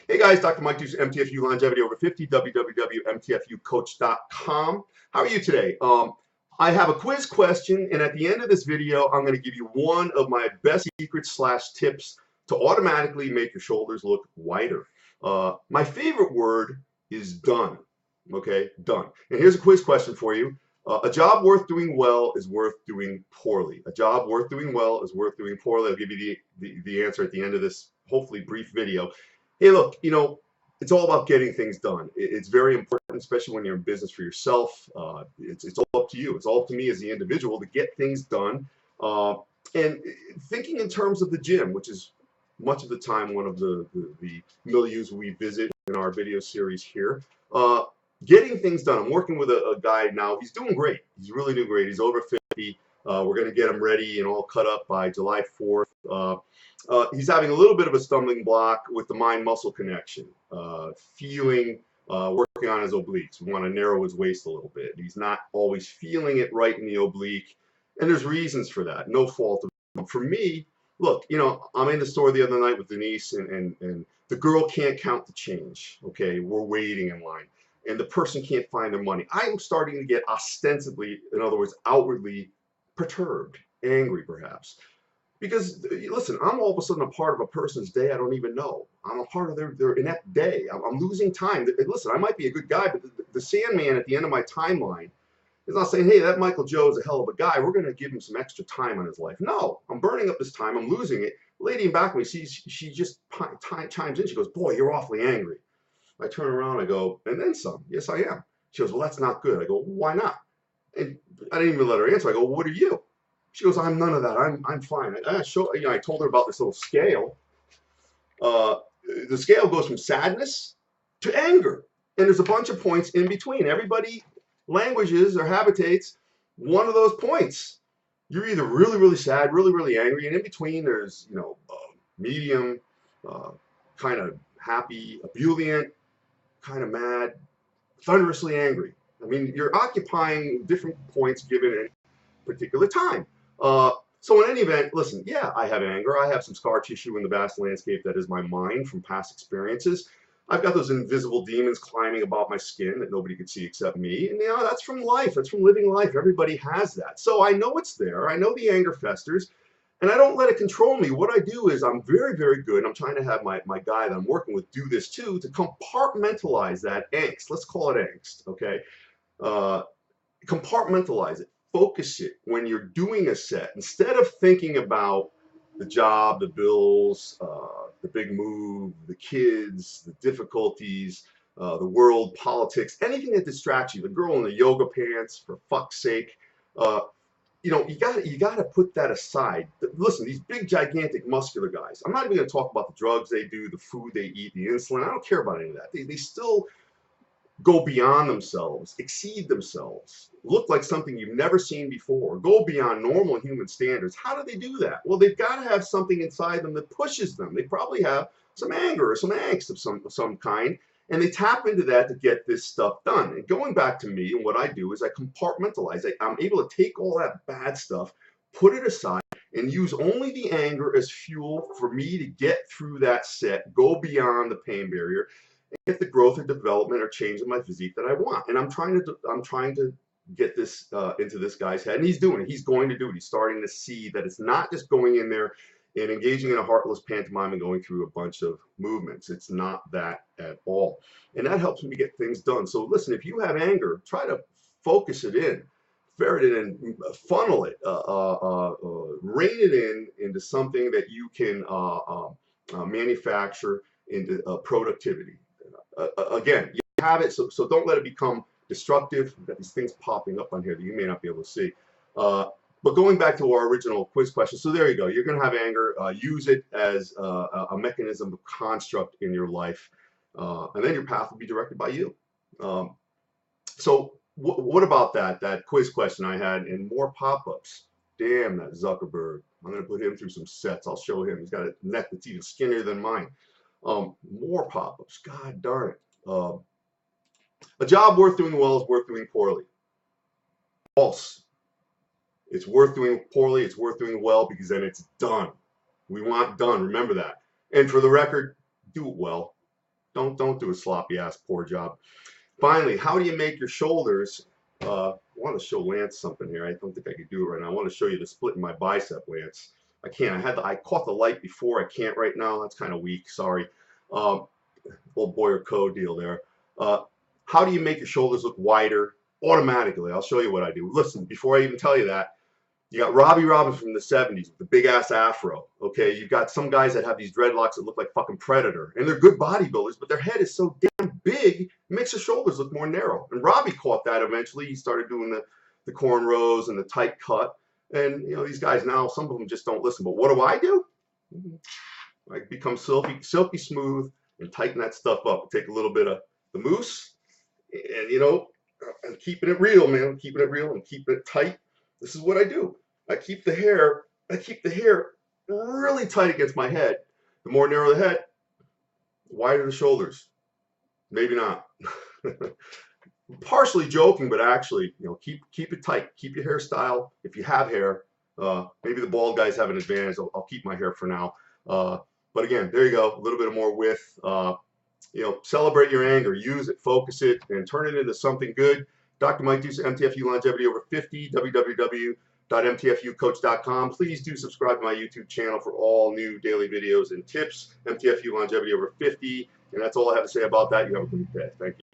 Hey guys, Dr. Mike Deuce, MTFU Longevity Over 50, www.mtfucoach.com. How are you today? I have a quiz question, and at the end of this video, I'm going to give you one of my best secrets slash tips to automatically make your shoulders look wider. My favorite word is done. Okay, done. And here's a quiz question for you. A job worth doing well is worth doing poorly. A job worth doing well is worth doing poorly. I'll give you the answer at the end of this, hopefully brief video. Hey, look, it's all about getting things done. It's very important, especially when you're in business for yourself. It's all up to you. It's all up to me as the individual to get things done. And thinking in terms of the gym, which is much of the time one of the milieus we visit in our video series here. Getting things done. I'm working with a guy now. He's doing great. He's really doing great. He's over 50. We're going to get him ready and all cut up by July 4th. He's having a little bit of a stumbling block with the mind-muscle connection, working on his obliques. We want to narrow his waist a little bit. He's not always feeling it right in the oblique, and there's reasons for that. No fault of him. For me, look, I'm in the store the other night with Denise, and the girl can't count the change. Okay, we're waiting in line, and the person can't find their money. I'm starting to get ostensibly, in other words, outwardly perturbed, angry perhaps. Because listen, I'm all of a sudden a part of a person's day I don't even know. I'm a part of their inept day. I'm losing time. Listen, I might be a good guy, but the Sandman at the end of my timeline is not saying, hey, that Michael Joe is a hell of a guy. We're going to give him some extra time on his life. No, I'm burning up this time. I'm losing it. The lady in back of me, she just chimes in. She goes, boy, you're awfully angry. I turn around, I go, and then some. Yes, I am. She goes, well, that's not good. I go, why not? And I didn't even let her answer. I go, well, what are you? She goes, I'm none of that. I'm fine. I told her about this little scale. The scale goes from sadness to anger, and there's a bunch of points in between. Everybody languages or habitates one of those points. You're either really, really sad, really, really angry, and in between there's medium, kind of happy, ebullient, kind of mad, thunderously angry. I mean, you're occupying different points given a particular time. So in any event, listen, yeah, I have anger. I have some scar tissue in the vast landscape that is my mind from past experiences. I've got those invisible demons climbing about my skin that nobody could see except me. And that's from life. That's from living life. Everybody has that. So I know it's there. I know the anger festers. And I don't let it control me. What I do is I'm very, very good. And I'm trying to have my guy that I'm working with do this too, to compartmentalize that angst. Let's call it angst, okay? Compartmentalize it. Focus it when you're doing a set. Instead of thinking about the job, the bills, the big move, the kids, the difficulties, the world, politics, anything that distracts you, the girl in the yoga pants, for fuck's sake, you gotta put that aside. Listen, these big, gigantic, muscular guys, I'm not even going to talk about the drugs they do, the food they eat, the insulin. I don't care about any of that. They still go beyond themselves, exceed themselves, look like something you've never seen before, go beyond normal human standards. How do they do that? Well, they've got to have something inside them that pushes them. They probably have some anger or some angst of some kind, and they tap into that to get this stuff done. And going back to me, and what I do is I compartmentalize. I'm able to take all that bad stuff, put it aside, and use only the anger as fuel for me to get through that set, go beyond the pain barrier, get the growth or development or change in my physique that I want. And I'm trying to get this into this guy's head, and he's doing it. He's going to do it. He's starting to see that it's not just going in there and engaging in a heartless pantomime and going through a bunch of movements. It's not that at all. And that helps me get things done. So listen, if you have anger, try to focus it in, ferret it in, funnel it, rein it into something that you can manufacture into productivity. Again, you have it, so don't let it become destructive. We've got these things popping up on here that you may not be able to see. But going back to our original quiz question, so there you go. You're going to have anger. Use it as a mechanism of construct in your life, and then your path will be directed by you. So what about that quiz question I had and more pop-ups? Damn, that Zuckerberg. I'm going to put him through some sets. I'll show him. He's got a neck that's even skinnier than mine. More pop-ups. God darn it. A job worth doing well is worth doing poorly. False. It's worth doing poorly. It's worth doing well because then it's done. We want done. Remember that. And for the record, do it well. Don't do a sloppy ass poor job. Finally, how do you make your shoulders? I want to show Lance something here. I don't think I could do it right now. I want to show you the split in my bicep, Lance. I can't. I caught the light before. I can't right now. That's kind of weak. Sorry. Old Boyer Co deal there. How do you make your shoulders look wider automatically? I'll show you what I do. Listen, before I even tell you that, you got Robbie Roberts from the 70s with the big ass afro. Okay, you've got some guys that have these dreadlocks that look like fucking Predator, and they're good bodybuilders, but their head is so damn big, it makes their shoulders look more narrow. And Robbie caught that eventually. He started doing the cornrows and the tight cut. And you know, these guys now, some of them just don't listen. But what do? I become silky smooth and tighten that stuff up. Take a little bit of the mousse, and you know, and keeping it real, man. Keeping it real and keeping it tight. This is what I do. I keep the hair really tight against my head. The more narrow the head, the wider the shoulders. Maybe not. Partially joking, but actually, you know, keep it tight. Keep your hairstyle. If you have hair, maybe the bald guys have an advantage. I'll keep my hair for now. But again, there you go. A little bit more width. You know, celebrate your anger. Use it, focus it, and turn it into something good. Dr. Mike Deuce, MTFU Longevity Over 50, www.mtfucoach.com. Please do subscribe to my YouTube channel for all new daily videos and tips. MTFU Longevity Over 50. And that's all I have to say about that. You have a great day. Thank you.